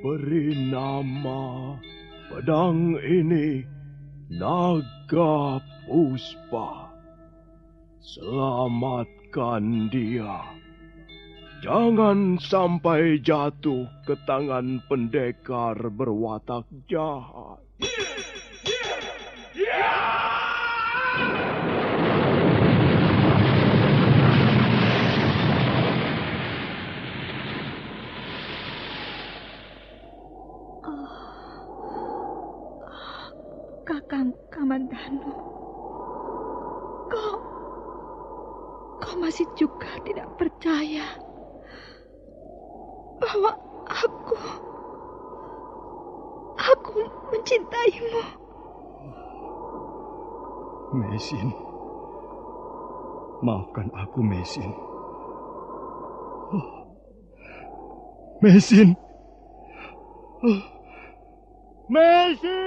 Beri nama pedang ini Naga Puspa. Selamatkan dia. Jangan sampai jatuh ke tangan pendekar berwatak jahat. Kakang Kamandanu, kau masih juga tidak percaya bahwa aku mencintaimu. Mesin, maafkan aku, Mesin. Mesin. Mesin!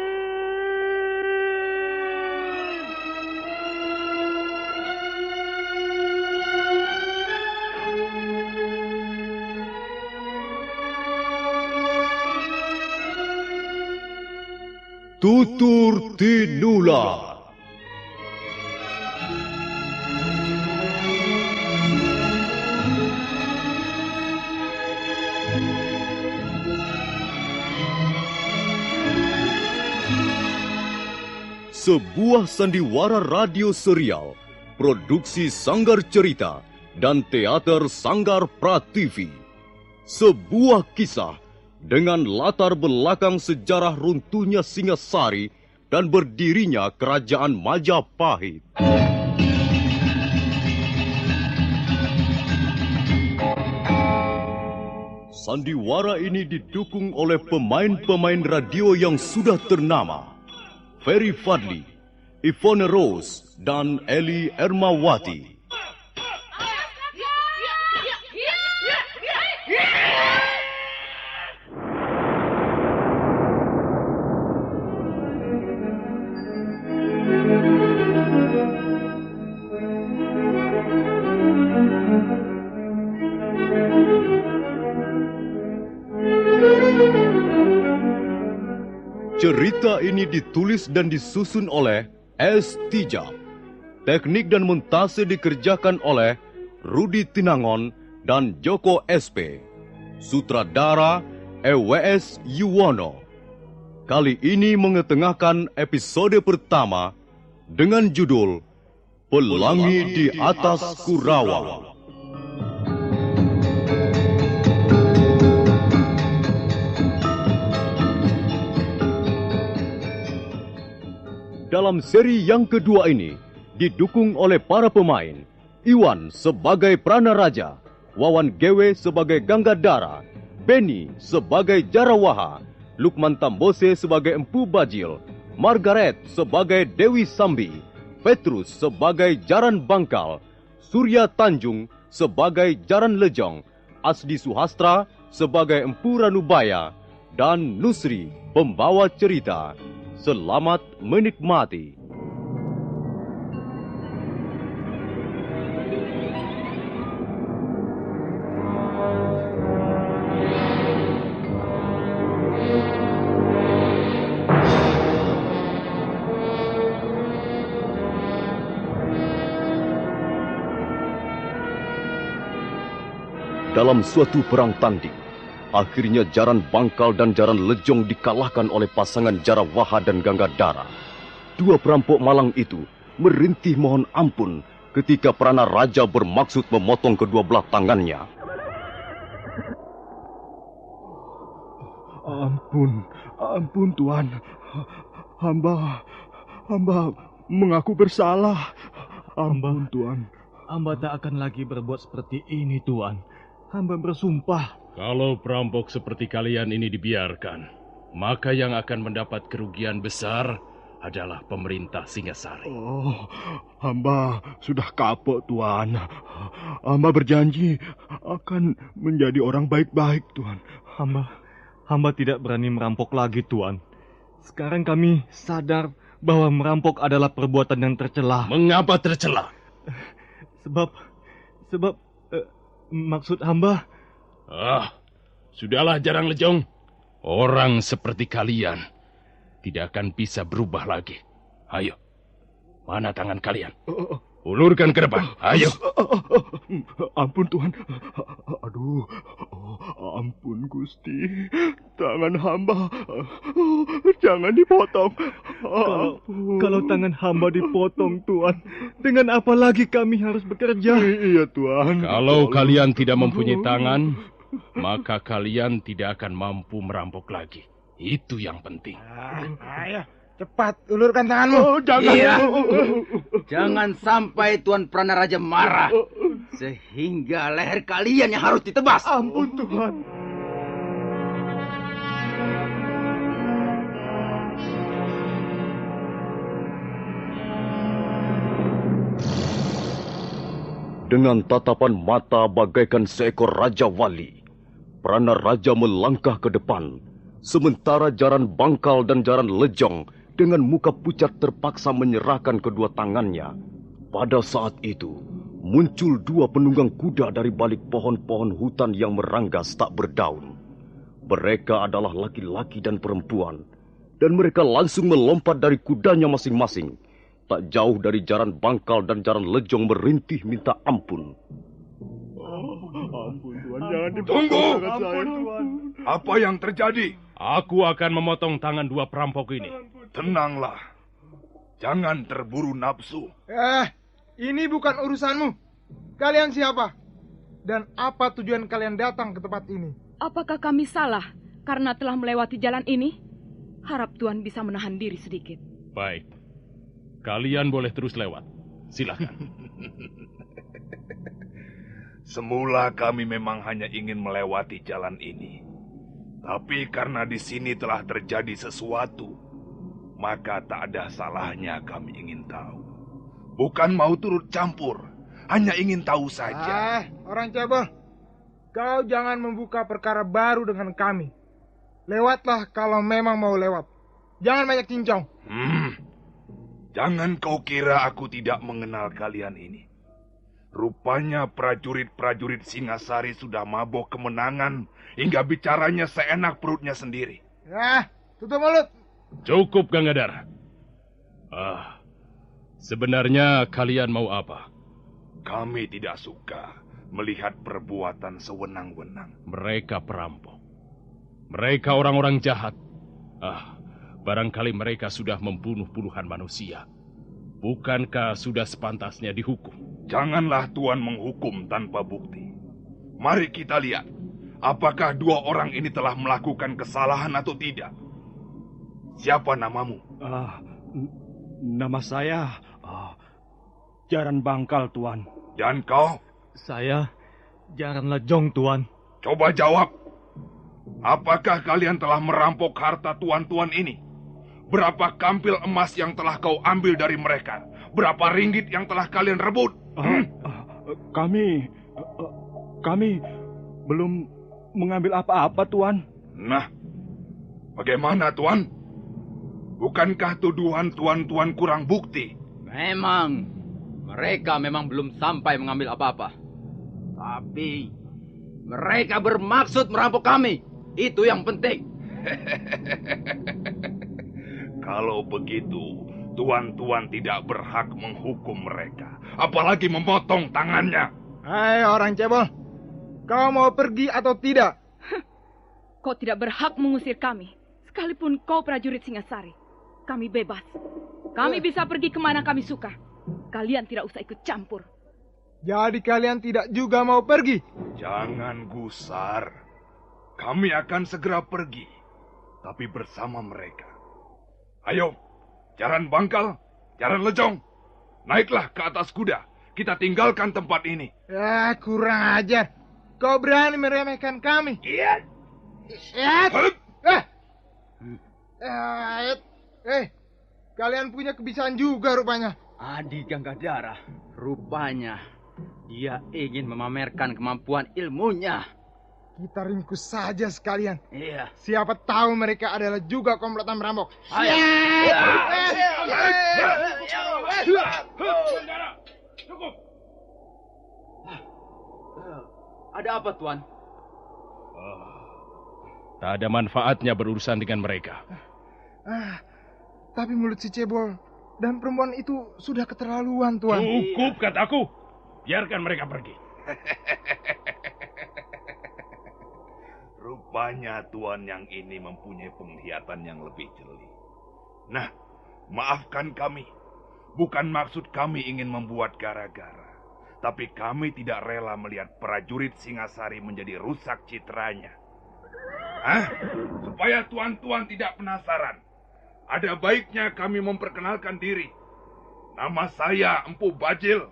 Tutur Tinula. Sebuah sandiwara radio serial, produksi Sanggar Cerita dan Teater Sanggar Prativi. Sebuah kisah dengan latar belakang sejarah runtuhnya Singasari dan berdirinya Kerajaan Majapahit. Sandiwara ini didukung oleh pemain-pemain radio yang sudah ternama. Ferry Fadli, Ivone Rose, dan Eli Ermawati. Cerita ini ditulis dan disusun oleh S. Tijab. Teknik dan montase dikerjakan oleh Rudi Tinangon dan Joko SP. Sutradara EWS Yuwono. Kali ini mengetengahkan episode pertama dengan judul Pelangi di Atas Kurawang. Dalam seri yang kedua ini, didukung oleh para pemain, Iwan sebagai Pranaraja, Wawan Gewe sebagai Ganggadara, Beni sebagai Jarawaha, Lukman Tambose sebagai Empu Bajil, Margaret sebagai Dewi Sambi, Petrus sebagai Jaran Bangkal, Surya Tanjung sebagai Jaran Lejong, Asdi Suhastra sebagai Empu Ranubaya, dan Nusri pembawa cerita. Selamat menikmati. Dalam suatu perang tanding, akhirnya Jaran Bangkal dan Jaran Lejong dikalahkan oleh pasangan Jarawaha dan Ganggadara. Dua perampok malang itu merintih mohon ampun ketika Pranaraja bermaksud memotong kedua belah tangannya. Ampun Tuan. Hamba mengaku bersalah. Ampun Tuan. Hamba tak akan lagi berbuat seperti ini, Tuan. Hamba bersumpah. Kalau perampok seperti kalian ini dibiarkan, maka yang akan mendapat kerugian besar adalah pemerintah Singasari. Oh, hamba sudah kapok, Tuan. Hamba berjanji akan menjadi orang baik-baik, Tuan. Hamba tidak berani merampok lagi, Tuan. Sekarang kami sadar bahwa merampok adalah perbuatan yang tercela. Mengapa tercela? Sebab maksud hamba... Sudahlah Jarang Lejong. Orang seperti kalian tidak akan bisa berubah lagi. Ayo, mana tangan kalian? Ulurkan ke depan, ayo. Ampun Tuan. Aduh, ampun Gusti. Tangan hamba jangan dipotong. Kalau tangan hamba dipotong Tuan, dengan apa lagi kami harus bekerja? Iya Tuan. Kalau kalian tidak mempunyai tangan, maka kalian tidak akan mampu merampok lagi. Itu yang penting. Ayo, cepat ulurkan tanganmu. Jangan. Iya. Jangan sampai Tuan Pranaraja marah, sehingga leher kalian yang harus ditebas. Ampun Tuhan. Dengan tatapan mata bagaikan seekor Raja Wali, Pranaraja melangkah ke depan, sementara Jaran Bangkal dan Jaran Lejong dengan muka pucat terpaksa menyerahkan kedua tangannya. Pada saat itu, muncul dua penunggang kuda dari balik pohon-pohon hutan yang meranggas tak berdaun. Mereka adalah laki-laki dan perempuan, dan mereka langsung melompat dari kudanya masing-masing. Tak jauh dari Jaran Bangkal dan Jaran Lejong merintih minta ampun. Ampun Tuhan, jangan dipotong Tunggu! tangan saya Tuhan. Apa yang terjadi? Aku akan memotong tangan dua perampok ini. Tenanglah. Jangan terburu nafsu. Ini bukan urusanmu. Kalian siapa? Dan apa tujuan kalian datang ke tempat ini? Apakah kami salah karena telah melewati jalan ini? Harap Tuhan bisa menahan diri sedikit. Baik. Kalian boleh terus lewat. Silakan. Semula kami memang hanya ingin melewati jalan ini. Tapi karena di sini telah terjadi sesuatu, maka tak ada salahnya kami ingin tahu. Bukan mau turut campur, hanya ingin tahu saja. Orang cebol, kau jangan membuka perkara baru dengan kami. Lewatlah kalau memang mau lewat. Jangan banyak cincong. Jangan kau kira aku tidak mengenal kalian ini. Rupanya prajurit-prajurit Singasari sudah mabok kemenangan hingga bicaranya seenak perutnya sendiri. Tutup mulut. Cukup, Gangadhara. Sebenarnya kalian mau apa? Kami tidak suka melihat perbuatan sewenang-wenang. Mereka perampok. Mereka orang-orang jahat. Barangkali mereka sudah membunuh puluhan manusia. Bukankah sudah sepantasnya dihukum? Janganlah Tuan menghukum tanpa bukti. Mari kita lihat, apakah dua orang ini telah melakukan kesalahan atau tidak. Siapa namamu? Nama saya Jaran Bangkal, Tuan. Dan kau? Saya Jaran Lejong, Tuan. Coba jawab. Apakah kalian telah merampok harta tuan-tuan ini? Berapa kampil emas yang telah kau ambil dari mereka? Berapa ringgit yang telah kalian rebut? Kami belum mengambil apa-apa, Tuan. Nah, bagaimana, Tuan? Bukankah tuduhan tuan-tuan kurang bukti? Memang, mereka memang belum sampai mengambil apa-apa. Tapi, mereka bermaksud merampok kami. Itu yang penting. Kalau begitu, tuan-tuan tidak berhak menghukum mereka. Apalagi memotong tangannya. Hai orang cebol, kau mau pergi atau tidak? Kau tidak berhak mengusir kami, sekalipun kau prajurit Singasari. Kami bebas. Kami bisa pergi kemana kami suka. Kalian tidak usah ikut campur. Jadi kalian tidak juga mau pergi? Jangan gusar. Kami akan segera pergi, tapi bersama mereka. Ayo, Jaran Bangkal, Jaran Lejong, naiklah ke atas kuda. Kita tinggalkan tempat ini. Kurang ajar. Kau berani meremehkan kami? Iya. Kalian punya kebiasaan juga rupanya. Adi Gangadhara, rupanya dia ingin memamerkan kemampuan ilmunya. Kita ringkus saja sekalian. Iya. Siapa tahu mereka adalah juga komplotan merampok. Ada apa, Tuan? Tak ada manfaatnya berurusan dengan mereka. Tapi mulut si cebol dan perempuan itu sudah keterlaluan, Tuan. Cukup kataku. Biarkan mereka pergi. Rupanya Tuan yang ini mempunyai penglihatan yang lebih jeli. Nah, maafkan kami. Bukan maksud kami ingin membuat gara-gara. Tapi kami tidak rela melihat prajurit Singasari menjadi rusak citranya. Supaya tuan-tuan tidak penasaran, ada baiknya kami memperkenalkan diri. Nama saya Empu Bajil.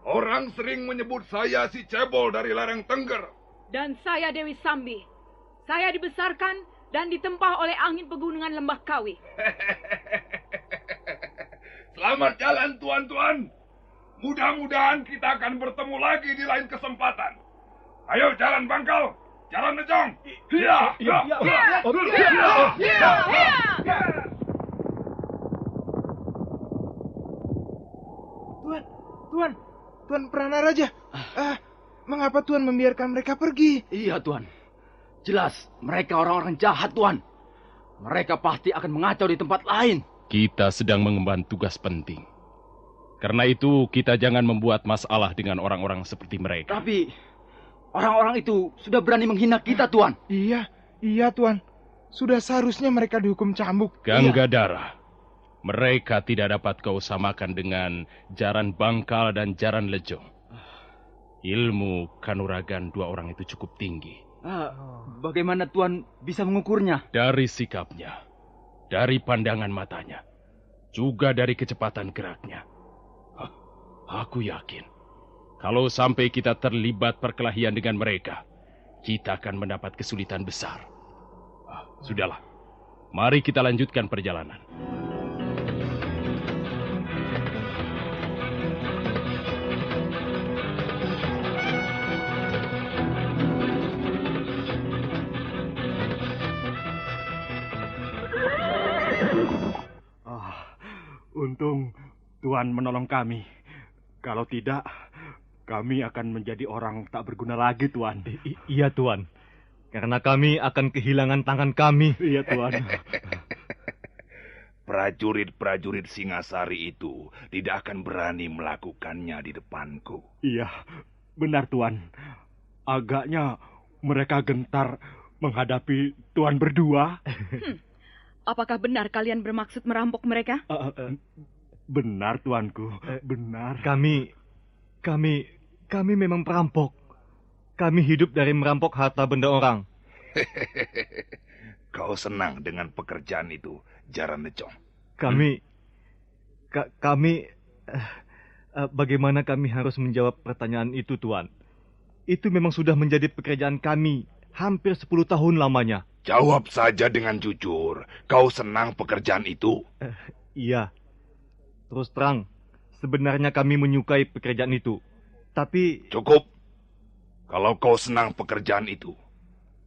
Orang sering menyebut saya si cebol dari lereng Tengger. Dan saya Dewi Sambi. Saya dibesarkan dan ditempa oleh angin pegunungan Lembah Kawi. Selamat jalan, tuan-tuan. Mudah-mudahan kita akan bertemu lagi di lain kesempatan. Ayo, jalan Bangkal, jalan Nejong. Tuan Pranaraja. Mengapa Tuan membiarkan mereka pergi? Iya, Tuan. Jelas, mereka orang-orang jahat, Tuan. Mereka pasti akan mengacau di tempat lain. Kita sedang mengemban tugas penting. Karena itu, kita jangan membuat masalah dengan orang-orang seperti mereka. Tapi, orang-orang itu sudah berani menghina kita, Tuan. Iya, Tuan. Sudah seharusnya mereka dihukum cambuk. Ganggadara, mereka tidak dapat kau samakan dengan Jaran Bangkal dan Jaran Lejong. Ilmu kanuragan dua orang itu cukup tinggi. Bagaimana Tuan bisa mengukurnya? Dari sikapnya, dari pandangan matanya, juga dari kecepatan geraknya. Aku yakin, kalau sampai kita terlibat perkelahian dengan mereka, kita akan mendapat kesulitan besar. Sudahlah, mari kita lanjutkan perjalanan. Untung Tuan menolong kami. Kalau tidak, kami akan menjadi orang tak berguna lagi, Tuan. Iya, Tuan. Karena kami akan kehilangan tangan kami. Iya, Tuan. Prajurit-prajurit Singasari itu tidak akan berani melakukannya di depanku. Iya, benar, Tuan. Agaknya mereka gentar menghadapi Tuan berdua. Apakah benar kalian bermaksud merampok mereka? Benar, Tuanku. Benar. Kami memang perampok. Kami hidup dari merampok harta benda orang. Kau senang dengan pekerjaan itu, Jaran Nejong? Bagaimana kami harus menjawab pertanyaan itu, Tuan? Itu memang sudah menjadi pekerjaan kami hampir 10 tahun lamanya. Jawab saja dengan jujur. Kau senang pekerjaan itu? Iya. Terus terang, sebenarnya kami menyukai pekerjaan itu. Tapi... Cukup. Kalau kau senang pekerjaan itu,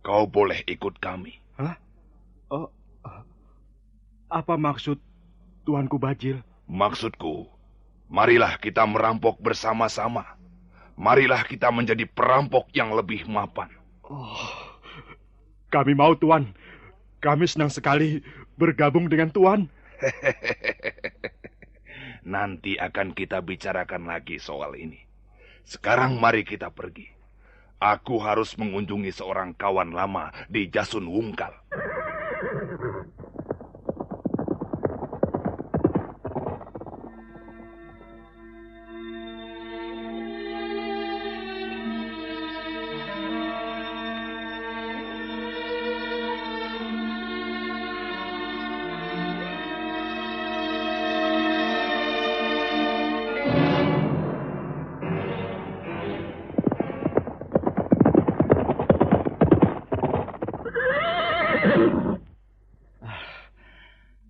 kau boleh ikut kami. Hah? Apa maksud Tuanku Bajil? Maksudku, marilah kita merampok bersama-sama. Marilah kita menjadi perampok yang lebih mapan. Kami mau, Tuan. Kami senang sekali bergabung dengan Tuan. Nanti akan kita bicarakan lagi soal ini. Sekarang mari kita pergi. Aku harus mengunjungi seorang kawan lama di Jasun Wungkal.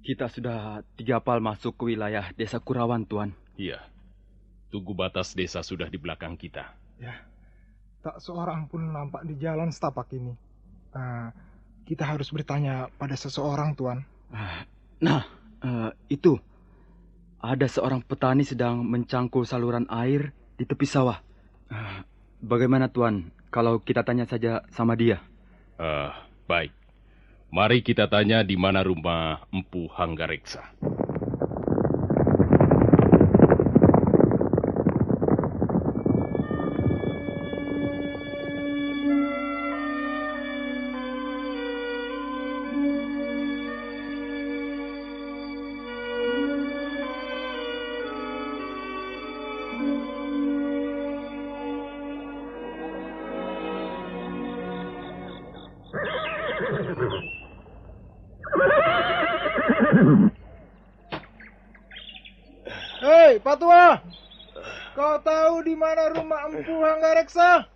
Kita sudah 3 pal masuk ke wilayah desa Kurawan, Tuan. Iya. Tugu batas desa sudah di belakang kita. Ya, tak seorang pun nampak di jalan setapak ini. Kita harus bertanya pada seseorang, Tuan. Itu. Ada seorang petani sedang mencangkul saluran air di tepi sawah. Bagaimana, Tuan, kalau kita tanya saja sama dia? Baik. Mari kita tanya di mana rumah Empu Hanggareksa. Hei, Pak Tua! Kau tahu di mana rumah Empu Hanggareksa?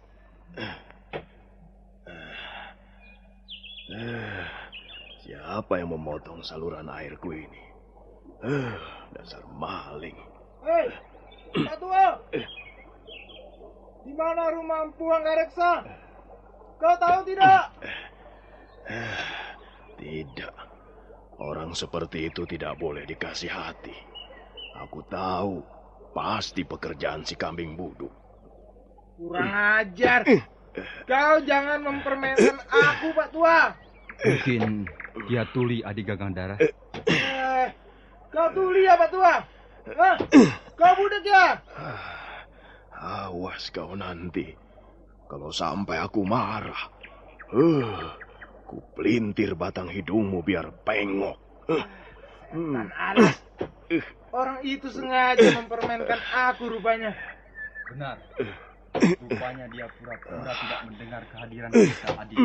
Siapa yang memotong saluran airku ini? Dasar maling. Hei, Pak Tua! Di mana rumah Empu Hanggareksa? Kau tahu tidak? Tidak. Orang seperti itu tidak boleh dikasih hati. Aku tahu, pasti pekerjaan si kambing buduk. Kurang ajar. Kau jangan mempermainkan aku, Pak Tua. Mungkin dia Tuli adik Gagandara. Kau Tuli ya, Pak Tua? Hah? Kau budak ya? Awas kau nanti. Kalau sampai aku marah. Ku pelintir batang hidungmu biar pengok. Setan alas. Orang itu sengaja mempermainkan aku rupanya. Benar. Rupanya dia pura-pura tidak mendengar kehadiran kita adik.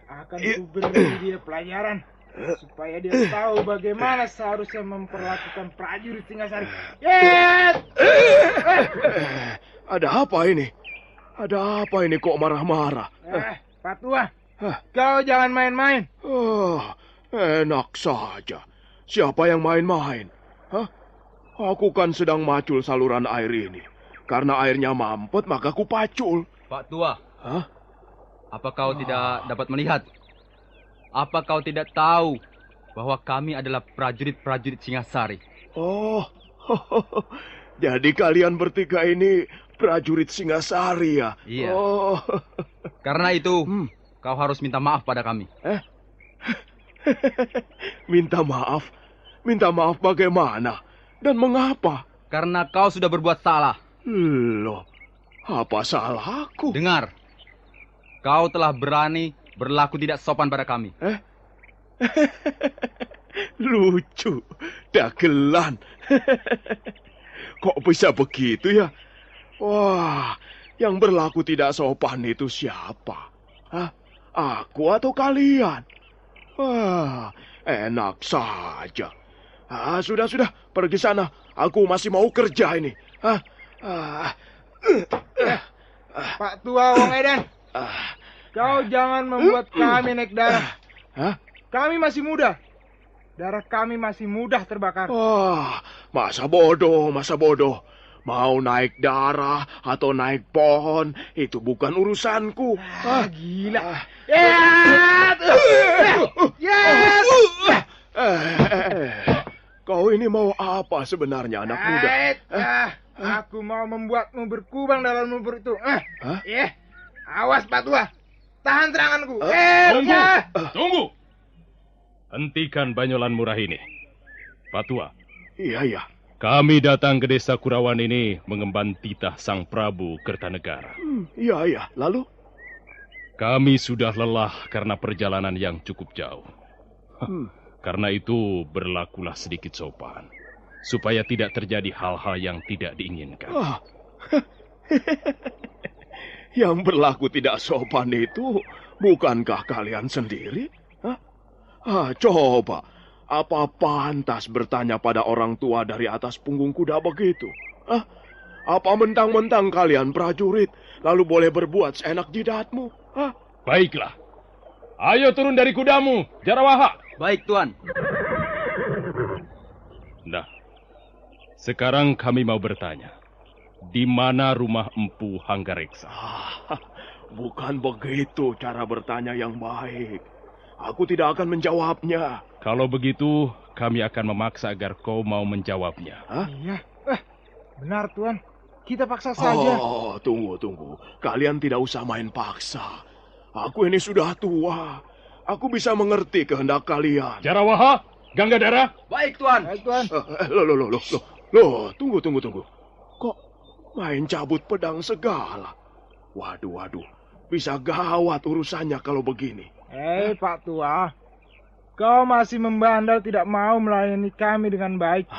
Akan ku beri dia pelajaran. Supaya dia tahu bagaimana seharusnya memperlakukan prajurit Singasari. Ada apa ini? Ada apa ini kok marah-marah? Pak Tua, kau jangan main-main. Enak saja. Siapa yang main-main? Aku kan sedang macul saluran air ini. Karena airnya mampet, maka ku pacul. Pak Tua, apa kau tidak dapat melihat? Apa kau tidak tahu bahwa kami adalah prajurit-prajurit Singasari? Oh, jadi kalian bertiga ini prajurit Singasari ya? Iya. Karena itu, kau harus minta maaf pada kami. Minta maaf? Minta maaf bagaimana? Dan mengapa? Karena kau sudah berbuat salah. Loh, apa salahku? Dengar, kau telah berani berlaku tidak sopan pada kami. Lucu, dagelan. Kok bisa begitu ya? Wah, yang berlaku tidak sopan itu siapa? Aku atau kalian? Wah, enak saja. Sudah, pergi sana. Aku masih mau kerja ini. Pak Tua Wong Edan, kau jangan membuat kami naik darah. Kami masih muda. Darah kami masih mudah terbakar. Masa bodoh. Mau naik darah atau naik pohon, itu bukan urusanku. Gila. Kau ini mau apa sebenarnya, anak muda? Aku mau membuatmu berkubang dalam lumpur itu. Awas, Pak Tua. Tahan seranganku. Tunggu. Hentikan banyolan murah ini. Pak Tua. Iya. Kami datang ke desa Kurawan ini mengemban titah Sang Prabu Kertanegara. Iya. Lalu? Kami sudah lelah karena perjalanan yang cukup jauh. Karena itu berlakulah sedikit sopan. Supaya tidak terjadi hal-hal yang tidak diinginkan. Yang berlaku tidak sopan itu bukankah kalian sendiri? Coba. Apa pantas bertanya pada orang tua dari atas punggung kuda begitu? Apa mentang-mentang kalian prajurit, lalu boleh berbuat seenak jidatmu? Baiklah. Ayo turun dari kudamu, Jarawaha. Baik, Tuan. Nah, sekarang kami mau bertanya. Di mana rumah Empu Hanggareksa? Bukan begitu cara bertanya yang baik. Aku tidak akan menjawabnya. Kalau begitu, kami akan memaksa agar kau mau menjawabnya. Iya. Benar, Tuan. Kita paksa saja. Tunggu. Kalian tidak usah main paksa. Aku ini sudah tua. Aku bisa mengerti kehendak kalian. Jarawaha, Ganggadara. Baik, Tuan. Baik, Tuan. Loh, tunggu. Kok main cabut pedang segala? Waduh. Bisa gawat urusannya kalau begini. Pak Tua. Kau masih membandel tidak mau melayani kami dengan baik.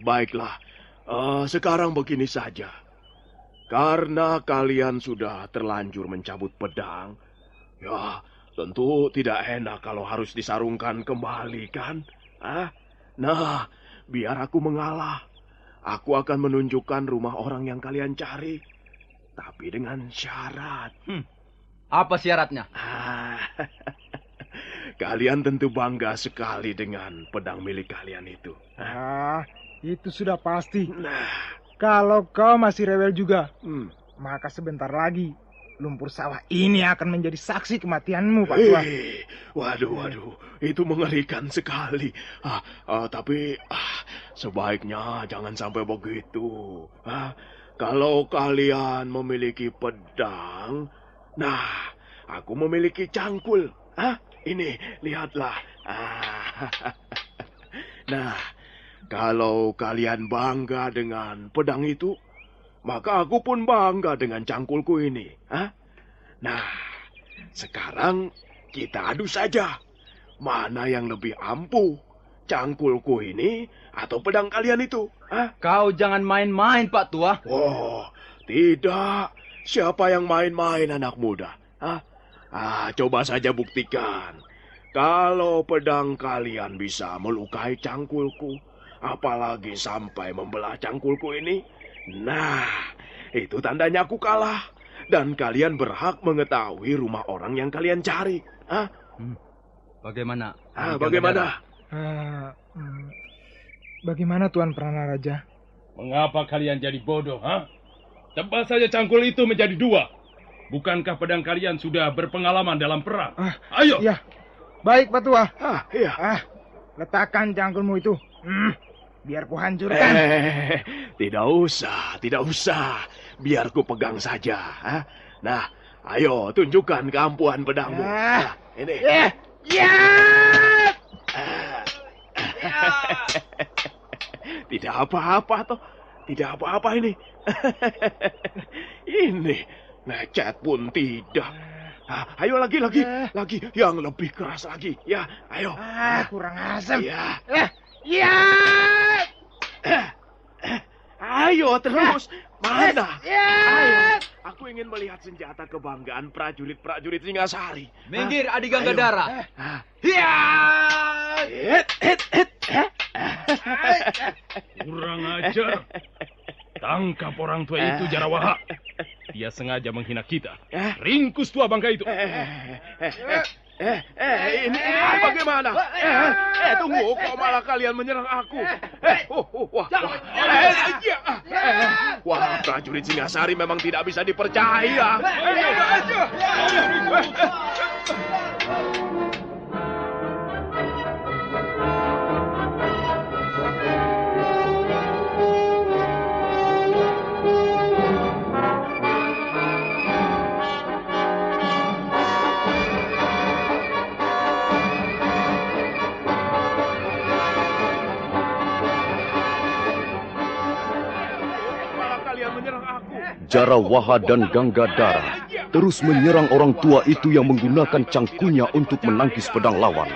Baiklah. Sekarang begini saja. Karena kalian sudah terlanjur mencabut pedang, ya tentu tidak enak kalau harus disarungkan kembali, kan? Nah, biar aku mengalah. Aku akan menunjukkan rumah orang yang kalian cari. Tapi dengan syarat. Apa syaratnya? Kalian tentu bangga sekali dengan pedang milik kalian itu. Itu sudah pasti. Nah, kalau kau masih rewel juga, maka sebentar lagi lumpur sawah ini akan menjadi saksi kematianmu, Pak Tua. Waduh, itu mengerikan sekali. Tapi sebaiknya jangan sampai begitu. Kalau kalian memiliki pedang, nah, aku memiliki cangkul. Ini, lihatlah. Nah, kalau kalian bangga dengan pedang itu, maka aku pun bangga dengan cangkulku ini. Nah, sekarang kita adu saja. Mana yang lebih ampuh? Cangkulku ini atau pedang kalian itu? Kau jangan main-main, Pak Tua. Oh, tidak. Siapa yang main-main, anak muda? Coba saja buktikan. Kalau pedang kalian bisa melukai cangkulku, apalagi sampai membelah cangkulku ini, nah, itu tandanya aku kalah. Dan kalian berhak mengetahui rumah orang yang kalian cari. Bagaimana? Bagaimana? Bagaimana Tuan Pranaraja? Mengapa kalian jadi bodoh, Tebas saja cangkul itu menjadi 2. Bukankah pedang kalian sudah berpengalaman dalam perang? Ayo! Ya, baik Pak Tua. Iya. Letakkan cangkulmu itu. Biar ku hancurkan. Tidak usah. Biar ku pegang saja. Nah, ayo tunjukkan keampuhan pedangmu. Ini. Tidak apa-apa toh. Tidak apa-apa ini. Ini lecet pun tidak. Ayo lagi yang lebih keras lagi. Ya, ayo. Kurang asem. Ya. Ayo terus. Mana? Ayo. Aku ingin melihat senjata kebanggaan prajurit Singasari. Minggir, Adi Ganggadara. Kurang ajar. Tangkap orang tua itu, Jarawaha. Dia sengaja menghina kita. Ringkus tua bangka itu. Ini bagaimana? Tunggu, kok malah kalian menyerang aku? Wah, prajurit Singasari memang tidak bisa dipercaya. Jarawaha dan Ganggadara terus menyerang orang tua itu yang menggunakan cangkulnya untuk menangkis pedang lawan.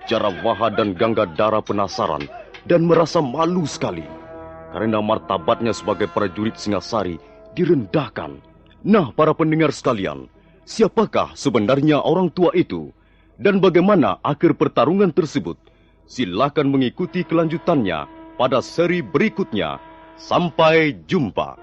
Jarawaha dan Ganggadara penasaran dan merasa malu sekali karena martabatnya sebagai prajurit Singasari direndahkan. Nah, para pendengar sekalian, siapakah sebenarnya orang tua itu? Dan bagaimana akhir pertarungan tersebut? Silakan mengikuti kelanjutannya pada seri berikutnya. Sampai jumpa.